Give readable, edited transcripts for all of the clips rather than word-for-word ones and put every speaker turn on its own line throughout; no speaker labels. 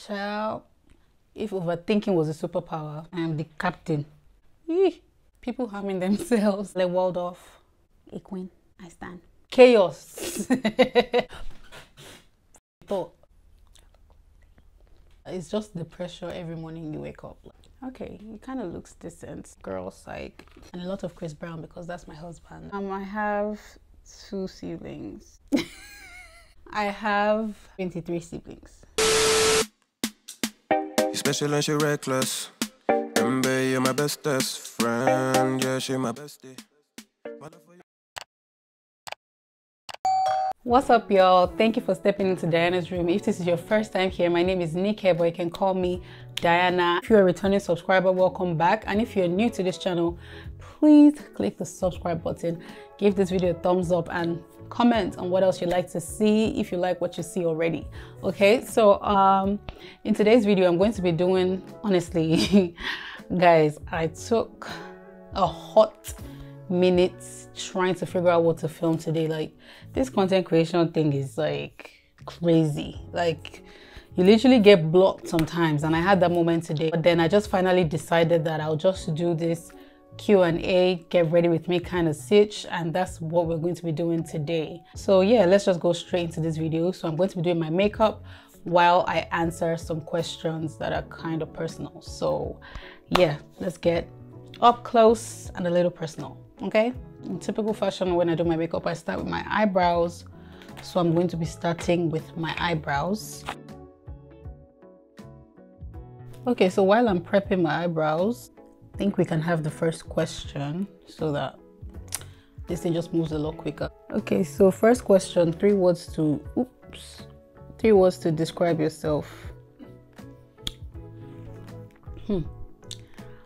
Child, if overthinking was a superpower, I am the captain. Eeh. People harming themselves. Like Waldorf, a queen, I stand. Chaos. Thought. It's just the pressure every morning you wake up. Okay, it kind of looks decent. Girl, psych. And a lot of Chris Brown because that's my husband. I have 2 siblings. I have 23 siblings.
You special and she reckless. Remember, you're my bestest friend. Yeah, she my bestie.
What's up, y'all? Thank you for stepping into Diana's room. If this is your first time here, my name is Nike, but you can call me Diana. If you're a returning subscriber, welcome back. And if you're new to this channel, please click the subscribe button, give this video a thumbs up, and comment on what else you'd like to see if you like what you see already. Okay, so in today's video, I'm going to be doing, honestly, guys, I took a hot minute trying to figure out what to film today. Like, this content creation thing is like crazy. Like, you literally get blocked sometimes, and I had that moment today. But then I just finally decided that I'll just do this Q&A, get ready with me kind of sitch, and that's what we're going to be doing today. So yeah, let's just go straight into this video. So I'm going to be doing my makeup while I answer some questions that are kind of personal. So yeah, let's get up close and a little personal. Okay, in typical fashion, when I do my makeup, I start with my eyebrows. So I'm going to be starting with my eyebrows. Okay, so while I'm prepping my eyebrows, I think we can have the first question so that this thing just moves a lot quicker. Okay, so first question, 3 words to describe yourself.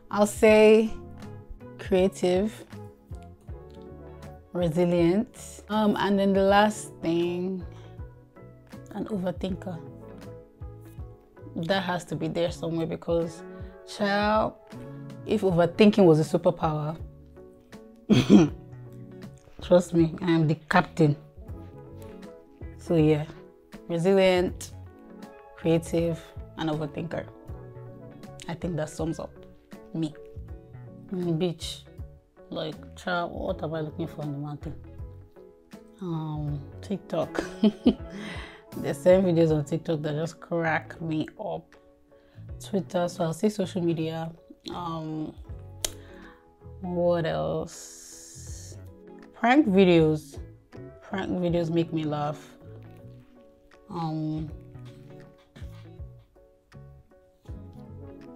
I'll say creative, resilient, and then the last thing, an overthinker. That has to be there somewhere because, child, if overthinking was a superpower, trust me, I am the captain. So yeah, resilient, creative, and overthinker. I think that sums up me. Beach. Like, child, what am I looking for on the mountain? TikTok. There's 7 videos on TikTok that just crack me up. Twitter, so I'll say social media. What else? Prank videos. Prank videos make me laugh.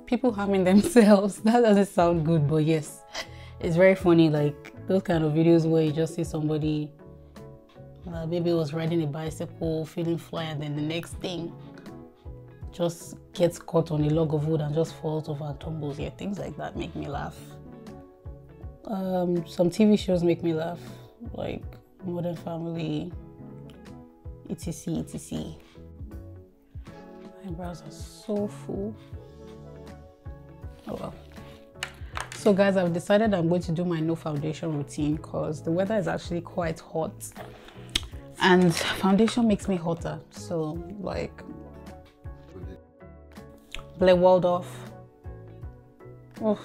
People harming themselves. That doesn't sound good, but yes. It's very funny, like those kind of videos where you just see somebody, maybe was riding a bicycle, feeling fly, and then the next thing just gets caught on a log of wood and just falls over and tumbles. Yeah, things like that make me laugh. Some TV shows make me laugh, like Modern Family, etc, etc. My eyebrows are so full. Oh well. So guys, I've decided I'm going to do my no foundation routine because the weather is actually quite hot and foundation makes me hotter. So like Blair Waldorf, oh,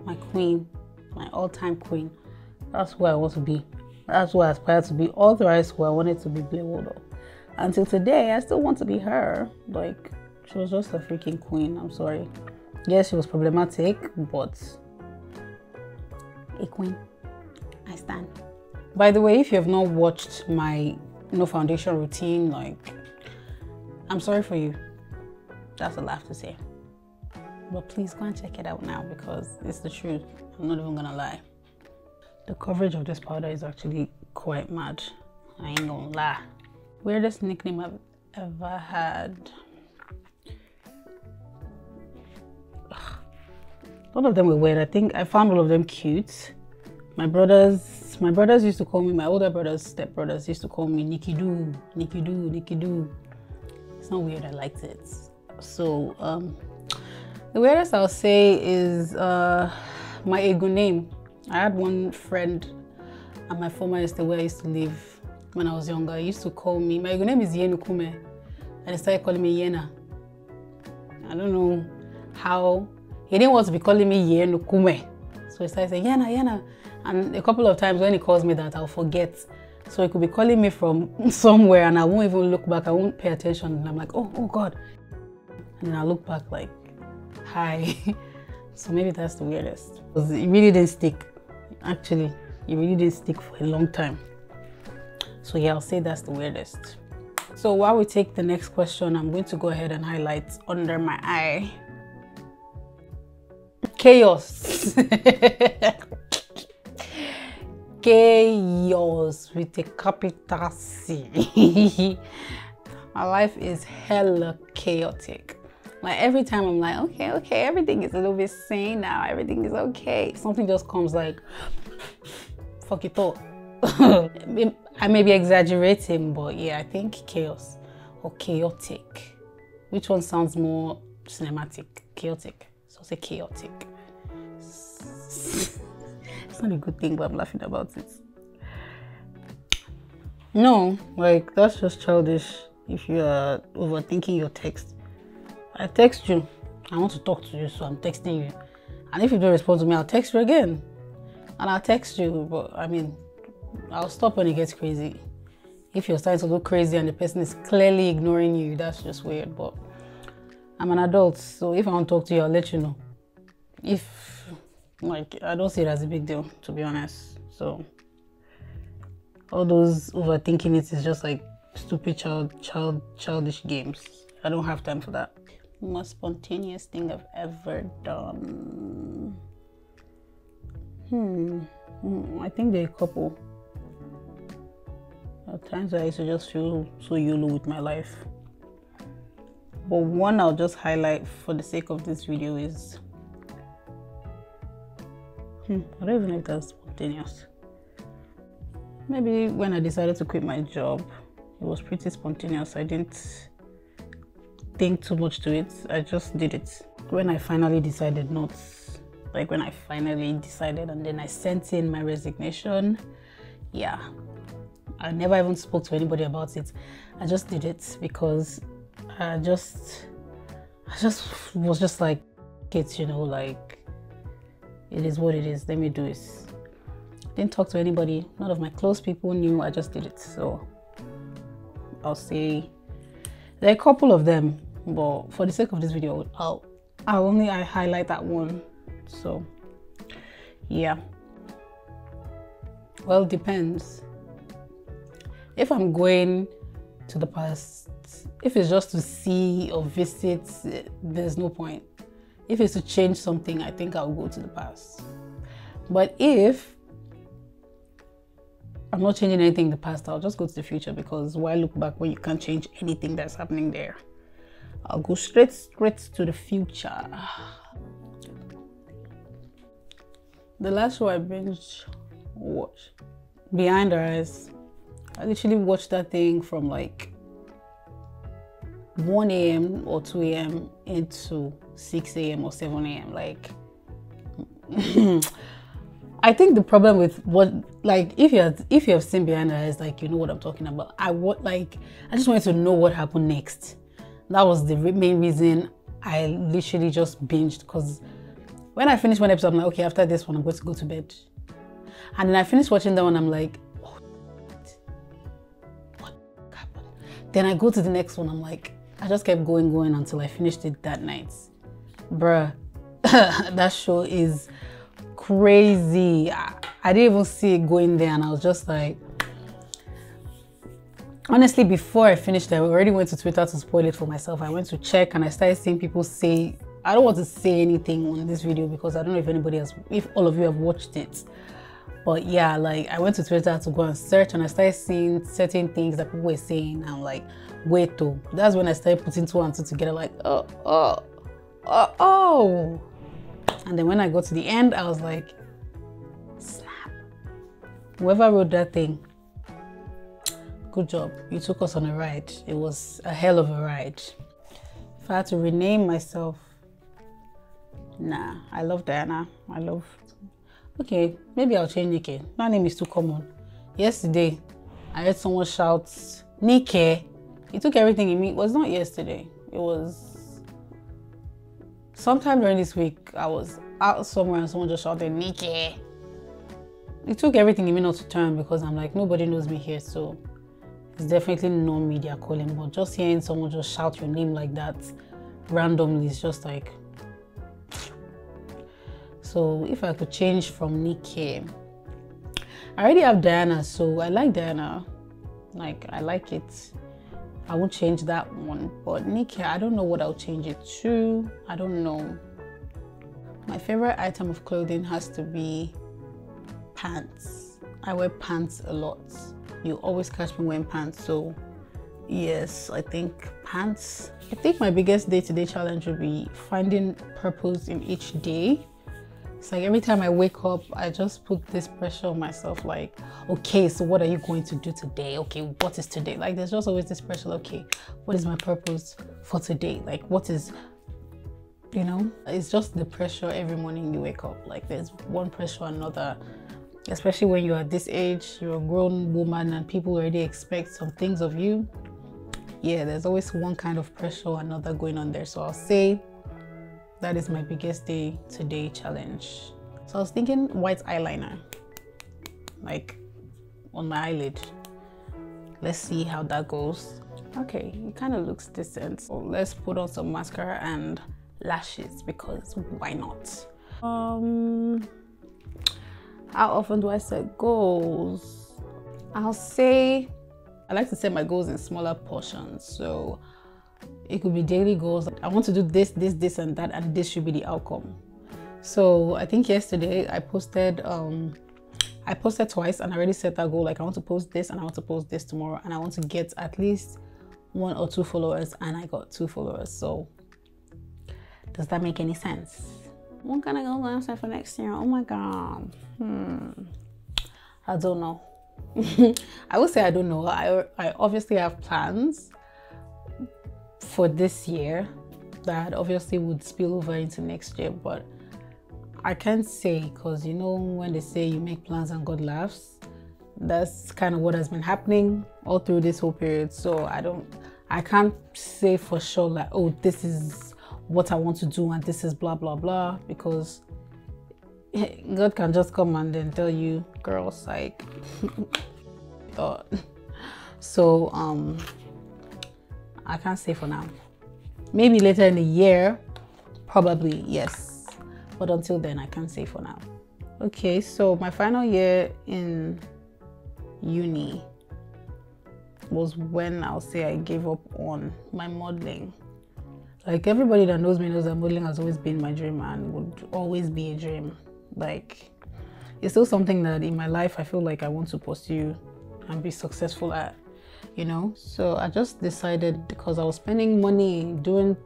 my queen, my all-time queen. That's where I want to be. That's where I aspire to be. All through high school, I wanted to be Blair Waldorf. Until today, I still want to be her. Like, she was just a freaking queen. I'm sorry. Yes, she was problematic, but a queen, I stand. By the way, if you have not watched my no foundation routine, like, I'm sorry for you. That's all I have to say. But please go and check it out now because it's the truth. I'm not even gonna lie. The coverage of this powder is actually quite mad. I ain't gonna lie. Weirdest nickname I've ever had. All of them were weird. I think I found all of them cute. My brothers used to call me, my older brothers, stepbrothers used to call me Nikki Doo, Nikki Doo, Nikki Doo. It's not weird, I liked it. So the weirdest I'll say is my ego name. I had one friend at my former estate where I used to live when I was younger. He used to call me, my ego name is Yenukume, and they started calling me Yena. I don't know how. He didn't want to be calling me Yenukume. So he started saying, Yana, Yana. And a couple of times when he calls me that, I'll forget. So he could be calling me from somewhere and I won't even look back. I won't pay attention. And I'm like, oh God. And then I look back like, hi. So maybe that's the weirdest. Because it really didn't stick. Actually, it really didn't stick for a long time. So yeah, I'll say that's the weirdest. So while we take the next question, I'm going to go ahead and highlight under my eye. Chaos. Chaos with a capital C. My life is hella chaotic. Like every time I'm like, okay, everything is a little bit sane now. Everything is okay. Something just comes like, fuck it up. I may be exaggerating, but yeah, I think chaos or chaotic. Which one sounds more cinematic? Chaotic. So say chaotic. It's not a good thing, but I'm laughing about it. No, like that's just childish if you are overthinking your text. I text you, I want to talk to you, so I'm texting you. And if you don't respond to me, I'll text you again. And I'll text you, but I mean, I'll stop when it gets crazy. If you're starting to look crazy and the person is clearly ignoring you, that's just weird. But I'm an adult, so if I want to talk to you, I'll let you know. If, like, I don't see it as a big deal, to be honest. So, all those overthinking it is just like stupid childish games. I don't have time for that. Most spontaneous thing I've ever done. I think there are a couple. At times I used to just feel so YOLO with my life. But one I'll just highlight for the sake of this video is I don't even know if that's spontaneous. Maybe when I decided to quit my job, it was pretty spontaneous. I didn't think too much to it. I just did it. When I finally decided not, like when I finally decided and then I sent in my resignation, yeah. I never even spoke to anybody about it. I just did it because I just was just like, it's, you know, like, it is what it is. Let me do it. Didn't talk to anybody. None of my close people knew. I just did it. So I'll say there are a couple of them, but for the sake of this video, I'll only highlight that one. So yeah. Well, it depends. If I'm going to the past, if it's just to see or visit, there's no point. If it's to change something, I think I'll go to the past. But if I'm not changing anything in the past, I'll just go to the future, because why look back when you can't change anything that's happening there? I'll go straight to the future. The last show I binge watched, Behind Her Eyes. I literally watched that thing from like 1 a.m. or 2 a.m. into 6 a.m. or 7 a.m. Like, I think the problem with what, like, if you have seen Behind Her Eyes, like, you know what I'm talking about. I just wanted to know what happened next. That was the main reason I literally just binged, because when I finished one episode, I'm like, okay, after this one, I'm going to go to bed. And then I finished watching that one, I'm like, oh, what happened? Then I go to the next one, I'm like, I just kept going until I finished it that night. Bruh, that show is crazy. I didn't even see it going there, and I was just like, honestly, before I finished it, I already went to Twitter to spoil it for myself. I went to check and I started seeing people say, I don't want to say anything on this video because I don't know if anybody else, if all of you have watched it. But yeah, like, I went to Twitter to go and search, and I started seeing certain things that people were saying. And I'm like, wait, though. That's when I started putting 2 and 2 together, like, oh. And then when I got to the end, I was like, snap. Whoever wrote that thing, good job. You took us on a ride. It was a hell of a ride. If I had to rename myself, nah, I love Diana. Okay, maybe I'll change Nike. My name is too common. Yesterday, I heard someone shout, Nike. He took everything in me. It was not yesterday. It was sometime during this week, I was out somewhere and someone just shouted, Nikki. It took everything in me not to turn because I'm like, nobody knows me here, so it's definitely no media calling. But just hearing someone just shout your name like that randomly is just like. So if I could change from Nikki, I already have Diana, so I like Diana. Like, I like it. I won't change that one. But Nikki, I don't know what I'll change it to. I don't know. My favorite item of clothing has to be pants. I wear pants a lot. You always catch me wearing pants, so yes, I think pants. I think my biggest day-to-day challenge would be finding purpose in each day. It's like every time I wake up, I just put this pressure on myself, like, okay, so what are you going to do today? Okay, what is today? Like, there's just always this pressure, okay, what is my purpose for today? Like, what is, you know, it's just the pressure every morning you wake up. Like, there's one pressure or another, especially when you're at this age, you're a grown woman and people already expect some things of you. Yeah, there's always one kind of pressure or another going on there. So I'll say that is my biggest day-to-day challenge. So I was thinking white eyeliner, like on my eyelid. Let's see how that goes. Okay, it kind of looks decent. So let's put on some mascara and lashes because why not? How often do I set goals? I'll say I like to set my goals in smaller portions. So it could be daily goals. I want to do this, this, this, and that, and this should be the outcome. So I think yesterday I posted twice and I already set that goal. Like, I want to post this and I want to post this tomorrow, and I want to get at least 1 or 2 followers, and I got 2 followers. So does that make any sense? What kind of goal am I set for next year? Oh my god. I don't know. I would say I don't know. I obviously have plans for this year that obviously would spill over into next year, but I can't say, because you know when they say you make plans and God laughs, that's kind of what has been happening all through this whole period. So I can't say for sure like, oh, this is what I want to do and this is blah blah blah, because God can just come and then tell you, girls, like so I can't say for now. Maybe later in the year, probably, yes. But until then, I can't say for now. Okay, so my final year in uni was when I'll say I gave up on my modeling. Like, everybody that knows me knows that modeling has always been my dream and would always be a dream. Like, it's still something that in my life I feel like I want to pursue and be successful at, you know. So I just decided, because I was spending money doing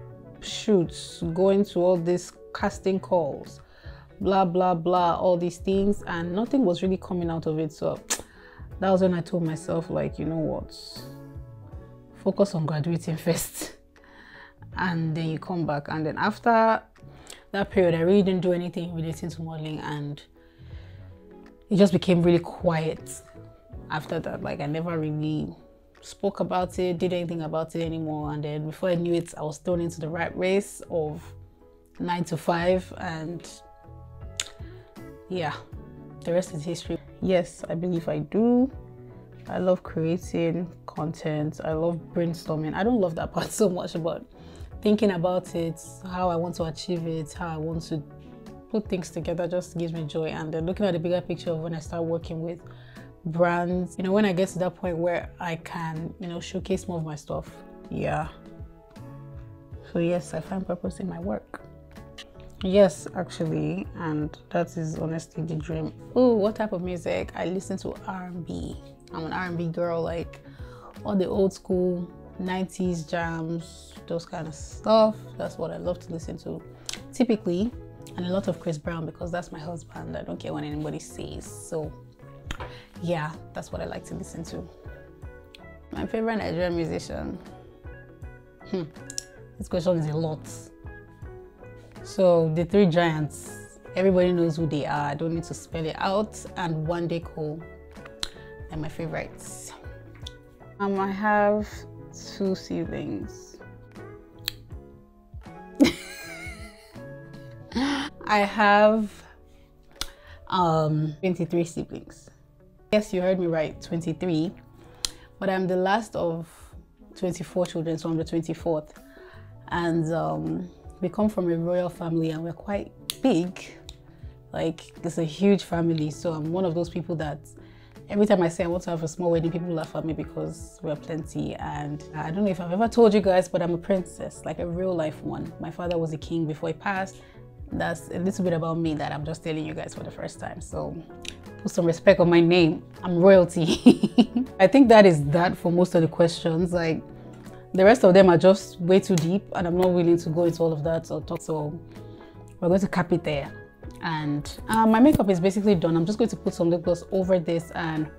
shoots, going to all these casting calls, blah blah blah, all these things, and nothing was really coming out of it. So that was when I told myself, like, you know what, focus on graduating first and then you come back. And then after that period, I really didn't do anything relating to modeling, and it just became really quiet after that. Like, I never really spoke about it, did anything about it anymore. And then before I knew it, I was thrown into the rat race of 9 to 5, and yeah, the rest is history. Yes, I believe I do. I love creating content. I love brainstorming. I don't love that part so much, but thinking about it, how I want to achieve it, how I want to put things together just gives me joy. And then looking at the bigger picture of when I start working with brands, you know, when I get to that point where I can, you know, showcase more of my stuff. Yeah. So yes, I find purpose in my work. Yes, actually, and that is honestly the dream. Oh, what type of music? I listen to R&B. I'm an R&B girl, like all the old school 90s jams, those kind of stuff. That's what I love to listen to typically, and a lot of Chris Brown, because that's my husband. I don't care what anybody says. So yeah, that's what I like to listen to. My favorite Nigerian musician. This question is a lot. So the 3 giants, everybody knows who they are. I don't need to spell it out. And One Day Cole, they're my favorites. I have 2 siblings. I have 23 siblings. Yes, you heard me right, 23. But I'm the last of 24 children, so I'm the 24th. And we come from a royal family and we're quite big. Like, it's a huge family, so I'm one of those people that every time I say I want to have a small wedding, people laugh at me because we're plenty. And I don't know if I've ever told you guys, but I'm a princess, like a real life one. My father was a king before he passed. That's a little bit about me that I'm just telling you guys for the first time. So put some respect on my name. I'm royalty. I think that is that for most of the questions. Like, the rest of them are just way too deep and I'm not willing to go into all of that or talk. So we're going to cap it there. And my makeup is basically done. I'm just going to put some lip gloss over this and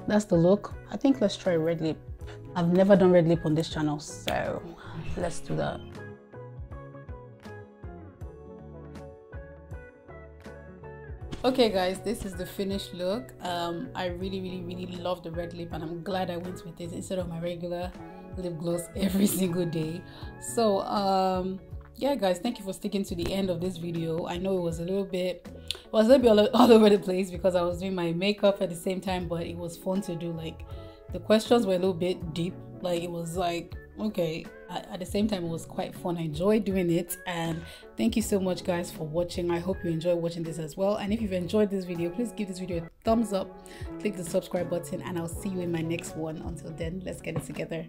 that's the look. I think let's try red lip. I've never done red lip on this channel, so let's do that. Okay guys, this is the finished look. I really love the red lip and I'm glad I went with this instead of my regular lip gloss every single day. So yeah guys, thank you for sticking to the end of this video. I know it was a little bit all over the place because I was doing my makeup at the same time, but it was fun to do. Like, the questions were a little bit deep. Like, it was like, okay, at the same time it was quite fun. I enjoyed doing it, and thank you so much guys for watching. I hope you enjoy watching this as well, and if you've enjoyed this video, please give this video a thumbs up, click the subscribe button, and I'll see you in my next one. Until then, let's get it together.